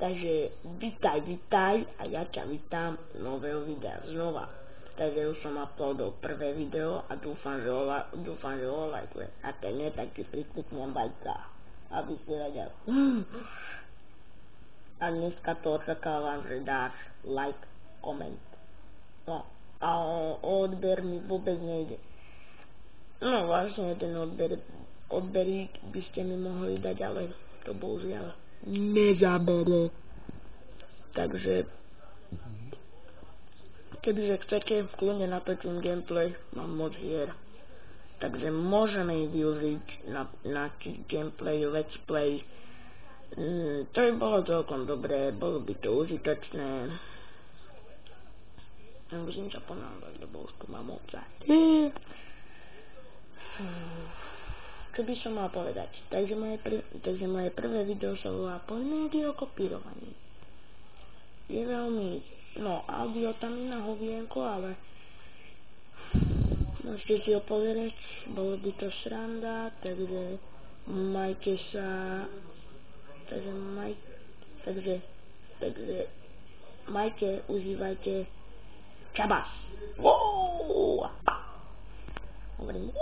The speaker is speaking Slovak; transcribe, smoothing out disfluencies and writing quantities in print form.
Takže vitaj a ja ťa vítam nového videa znova. Takže už som uploadol prvé video a dúfam, že ho lajkuje. A keď nie, tak ti prikliknem lajka, aby si vedel. A dneska to očakávam, že dáš like, koment. No, a o odber mi vôbec nejde. No vlastne ten odberík by ste mi mohli dať, ale to bohužiaľ nezabere. Takže kebyže chcete, v kľudne natočím gameplay, mám moc hier. Takže môžeme ich využiť na gameplay, let's play. To by bolo celkom dobré, bolo by to užitočné. Musím sa ponáhľať, lebo už tu mám obsah. Čo by som mal povedať? Takže moje prvé video sa volá Poľné kopírovanie. Je veľmi, audio tam je na hovienko, ale môžete si ho pozrieť, bolo by to sranda, takže majte sa, takže majte, užívajte, čabas! Hovorím,